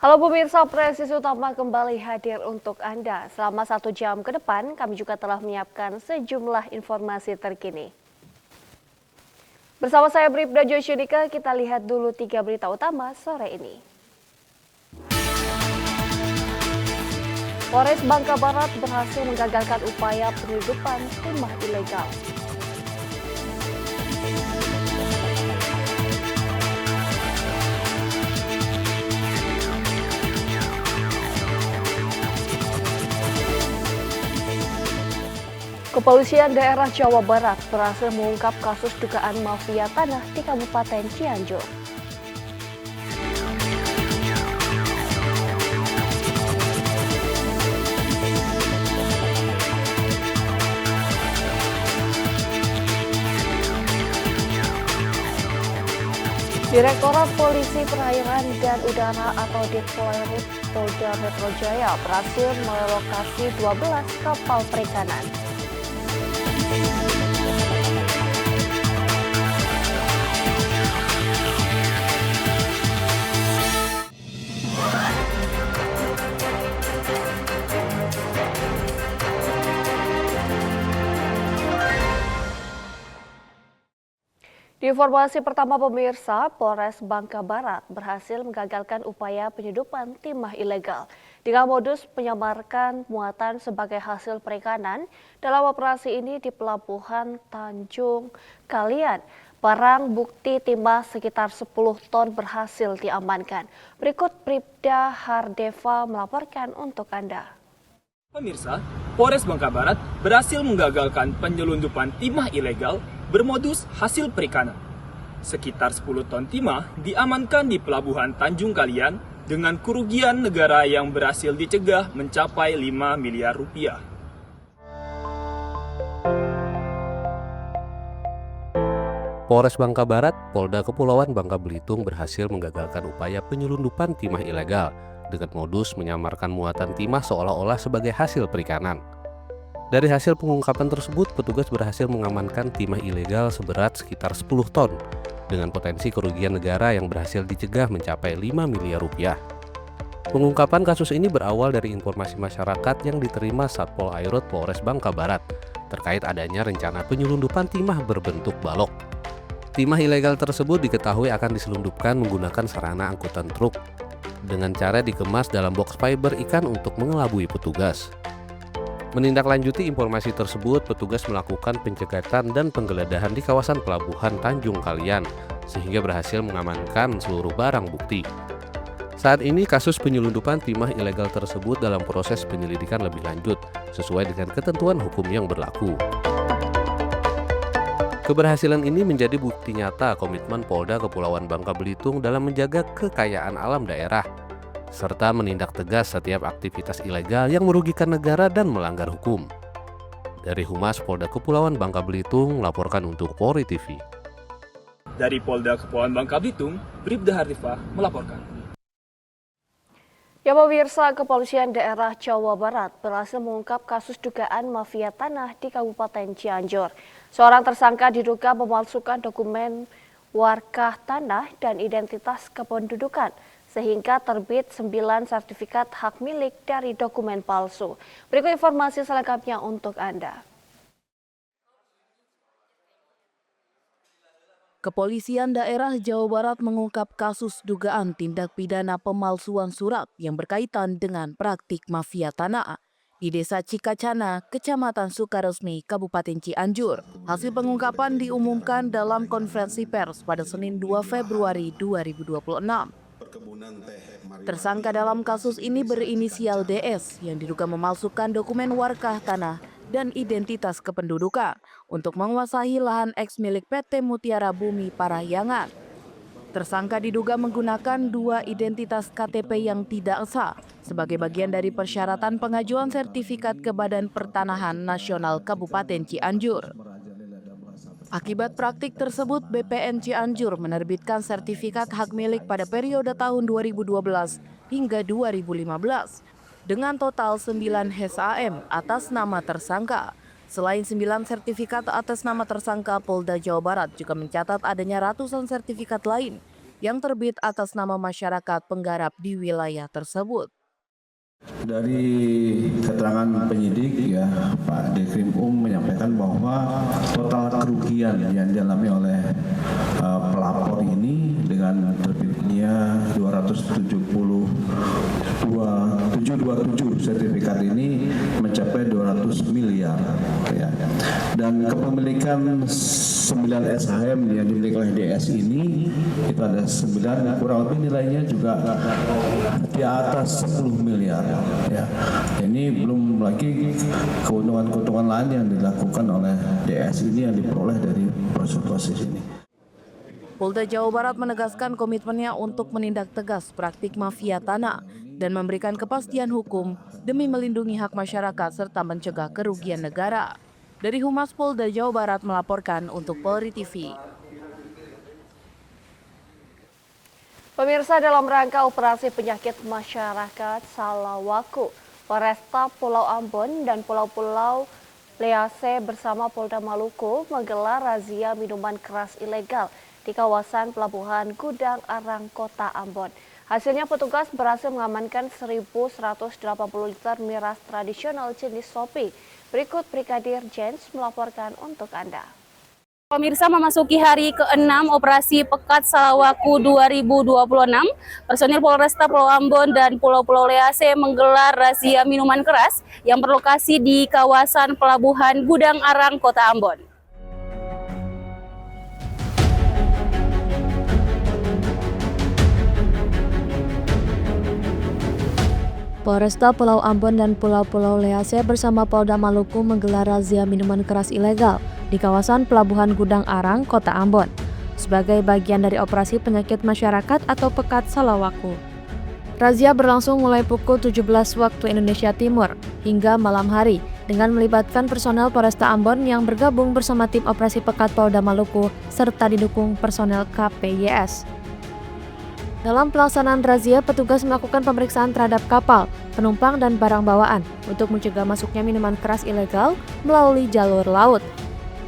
Halo pemirsa, Presisi Utama kembali hadir untuk Anda. Selama 1 jam ke depan, kami juga telah menyiapkan sejumlah informasi terkini. Bersama saya Bribda Josyonika, kita lihat dulu 3 berita utama sore ini. Polres Bangka Barat berhasil menggagalkan upaya penyelundupan timah ilegal. Kepolisian daerah Jawa Barat berhasil mengungkap kasus dugaan mafia tanah di Kabupaten Cianjur. Direktorat Polisi Perairan dan Udara atau Ditpolairut Polda Metro Jaya berhasil melokasi 12 kapal perikanan. Di informasi pertama pemirsa, Polres Bangka Barat berhasil menggagalkan upaya penyeludupan timah ilegal dengan modus menyamarkan muatan sebagai hasil perikanan. Dalam operasi ini di Pelabuhan Tanjung Kalian, barang bukti timah sekitar 10 ton berhasil diamankan. Berikut Bribda Hardeva melaporkan untuk Anda. Pemirsa, Polres Bangka Barat berhasil menggagalkan penyelundupan timah ilegal bermodus hasil perikanan. Sekitar 10 ton timah diamankan di Pelabuhan Tanjung Kalian dengan kerugian negara yang berhasil dicegah mencapai 5 miliar rupiah. Polres Bangka Barat, Polda Kepulauan Bangka Belitung berhasil menggagalkan upaya penyelundupan timah ilegal dengan modus menyamarkan muatan timah seolah-olah sebagai hasil perikanan. Dari hasil pengungkapan tersebut, petugas berhasil mengamankan timah ilegal seberat sekitar 10 ton dengan potensi kerugian negara yang berhasil dicegah mencapai 5 miliar rupiah. Pengungkapan kasus ini berawal dari informasi masyarakat yang diterima Satpol Airut Polres Bangka Barat terkait adanya rencana penyelundupan timah berbentuk balok. Timah ilegal tersebut diketahui akan diselundupkan menggunakan sarana angkutan truk dengan cara dikemas dalam box fiber ikan untuk mengelabui petugas. Menindaklanjuti informasi tersebut, petugas melakukan pencegatan dan penggeledahan di kawasan Pelabuhan Tanjung Kalian sehingga berhasil mengamankan seluruh barang bukti. Saat ini kasus penyelundupan timah ilegal tersebut dalam proses penyelidikan lebih lanjut sesuai dengan ketentuan hukum yang berlaku. Keberhasilan ini menjadi bukti nyata komitmen Polda Kepulauan Bangka Belitung dalam menjaga kekayaan alam daerah serta menindak tegas setiap aktivitas ilegal yang merugikan negara dan melanggar hukum. Dari Humas Polda Kepulauan Bangka Belitung melaporkan untuk Polri TV. Dari Polda Kepulauan Bangka Belitung, Bribda Hardeva melaporkan. Ya pemirsa, Kepolisian daerah Jawa Barat berhasil mengungkap kasus dugaan mafia tanah di Kabupaten Cianjur. Seorang tersangka diduga memalsukan dokumen warkah tanah dan identitas kependudukan sehingga terbit 9 sertifikat hak milik dari dokumen palsu. Berikut informasi selengkapnya untuk Anda. Kepolisian daerah Jawa Barat mengungkap kasus dugaan tindak pidana pemalsuan surat yang berkaitan dengan praktik mafia tanah di Desa Cikacana, Kecamatan Sukaresmi, Kabupaten Cianjur. Hasil pengungkapan diumumkan dalam konferensi pers pada Senin 2 Februari 2026. Tersangka dalam kasus ini berinisial DS yang diduga memalsukan dokumen warkah tanah dan identitas kependudukan untuk menguasai lahan eks milik PT Mutiara Bumi Parahyangan. Tersangka diduga menggunakan 2 identitas KTP yang tidak sah sebagai bagian dari persyaratan pengajuan sertifikat ke Badan Pertanahan Nasional Kabupaten Cianjur. Akibat praktik tersebut, BPN Cianjur menerbitkan sertifikat hak milik pada periode tahun 2012 hingga 2015 dengan total 9 HSAM atas nama tersangka. Selain 9 sertifikat atas nama tersangka, Polda Jawa Barat juga mencatat adanya ratusan sertifikat lain yang terbit atas nama masyarakat penggarap di wilayah tersebut. Dari keterangan penyidik ya, Pak Dekrim menyampaikan bahwa total kerugian yang dialami oleh pelapor ini dengan terbitnya 727 sertifikat ini mencapai 200 miliar ya. Dan kepemilikan 9 SHM yang dimiliki oleh DS ini itu ada 9, kurang lebih nilainya juga di atas 10 miliar ya. Ini belum lagi keuntungan-keuntungan lain yang dilakukan oleh DS ini yang diperoleh dari proses ini. Polda Jawa Barat menegaskan komitmennya untuk menindak tegas praktik mafia tanah dan memberikan kepastian hukum demi melindungi hak masyarakat serta mencegah kerugian negara. Dari Humas Polda Jawa Barat melaporkan untuk Polri TV. Pemirsa, dalam rangka operasi penyakit masyarakat Salawaku, Polresta Pulau Ambon dan Pulau-Pulau Lease bersama Polda Maluku menggelar razia minuman keras ilegal di kawasan Pelabuhan Gudang Arang, Kota Ambon. Hasilnya petugas berhasil mengamankan 1.180 liter miras tradisional jenis Sopi. Berikut Brigadir Jens melaporkan untuk Anda. Pemirsa, memasuki hari ke-6 operasi Pekat Salawaku 2026, personil Polresta Pulau Ambon dan Pulau-Pulau Lease menggelar razia minuman keras yang berlokasi di kawasan Pelabuhan Gudang Arang, Kota Ambon. Polresta Pulau Ambon dan Pulau-Pulau Lease bersama Polda Maluku menggelar razia minuman keras ilegal di kawasan Pelabuhan Gudang Arang, Kota Ambon, sebagai bagian dari operasi penyakit masyarakat atau Pekat Salawaku. Razia berlangsung mulai pukul 17 waktu Indonesia Timur hingga malam hari dengan melibatkan personel Polresta Ambon yang bergabung bersama tim operasi Pekat Polda Maluku serta didukung personel KPYS. Dalam pelaksanaan razia, petugas melakukan pemeriksaan terhadap kapal, penumpang, dan barang bawaan untuk mencegah masuknya minuman keras ilegal melalui jalur laut.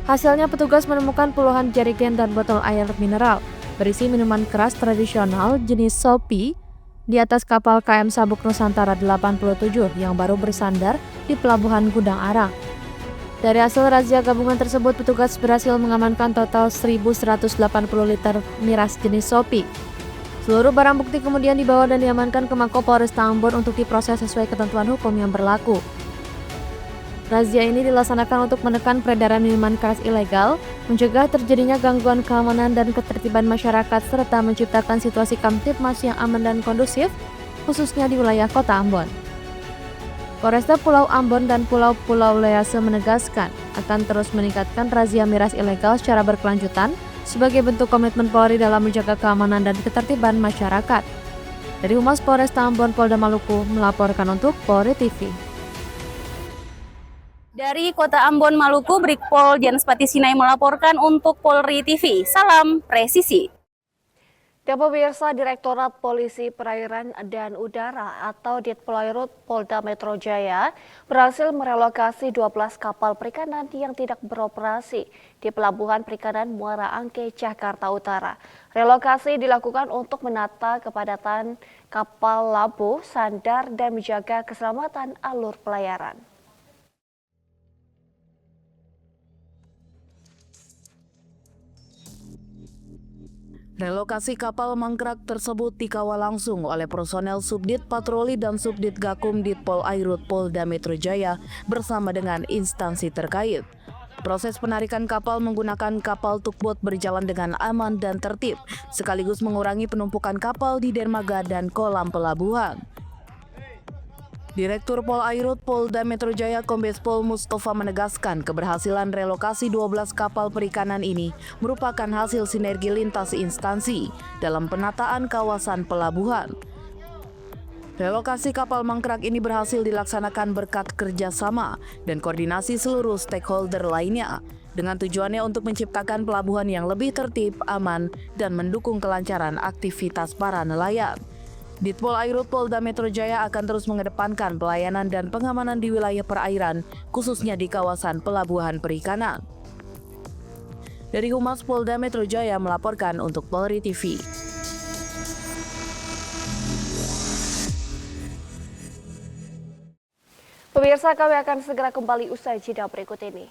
Hasilnya petugas menemukan puluhan jerigen dan botol air mineral berisi minuman keras tradisional jenis Sopi di atas kapal KM Sabuk Nusantara 87 yang baru bersandar di Pelabuhan Gudang Arang. Dari hasil razia gabungan tersebut, petugas berhasil mengamankan total 1.180 liter miras jenis Sopi. Seluruh barang bukti kemudian dibawa dan diamankan ke Mako Polresta Ambon untuk diproses sesuai ketentuan hukum yang berlaku. Razia ini dilaksanakan untuk menekan peredaran minuman keras ilegal, mencegah terjadinya gangguan keamanan dan ketertiban masyarakat, serta menciptakan situasi kamtipmas yang aman dan kondusif, khususnya di wilayah Kota Ambon. Polresta Pulau Ambon dan Pulau-Pulau Lease menegaskan akan terus meningkatkan razia miras ilegal secara berkelanjutan sebagai bentuk komitmen Polri dalam menjaga keamanan dan ketertiban masyarakat. Dari Humas Polresta Ambon Polda Maluku melaporkan untuk Polri TV. Dari Kota Ambon, Maluku, Brigpol Jens Patisinai melaporkan untuk Polri TV. Salam presisi. Dan pemirsa, Direktorat Polisi Perairan dan Udara atau Ditpolairut Polda Metro Jaya berhasil merelokasi 12 kapal perikanan yang tidak beroperasi di Pelabuhan Perikanan Muara Angke, Jakarta Utara. Relokasi dilakukan untuk menata kepadatan kapal labuh, sandar, dan menjaga keselamatan alur pelayaran. Relokasi kapal mangkrak tersebut dikawal langsung oleh personel Subdit Patroli dan Subdit Gakum Ditpol Airut Polda Metro Jaya bersama dengan instansi terkait. Proses penarikan kapal menggunakan kapal tugboat berjalan dengan aman dan tertib, sekaligus mengurangi penumpukan kapal di dermaga dan kolam pelabuhan. Direktur Pol Airut Polda Metro Jaya Kombes Pol Mustafa menegaskan keberhasilan relokasi 12 kapal perikanan ini merupakan hasil sinergi lintas instansi dalam penataan kawasan pelabuhan. Relokasi kapal mangkrak ini berhasil dilaksanakan berkat kerjasama dan koordinasi seluruh stakeholder lainnya, dengan tujuannya untuk menciptakan pelabuhan yang lebih tertib, aman, dan mendukung kelancaran aktivitas para nelayan. Ditpol Airut Polda Metro Jaya akan terus mengedepankan pelayanan dan pengamanan di wilayah perairan, khususnya di kawasan pelabuhan perikanan. Dari Humas Polda Metro Jaya melaporkan untuk Polri TV. Pemirsa, kami akan segera kembali usai jeda berikut ini.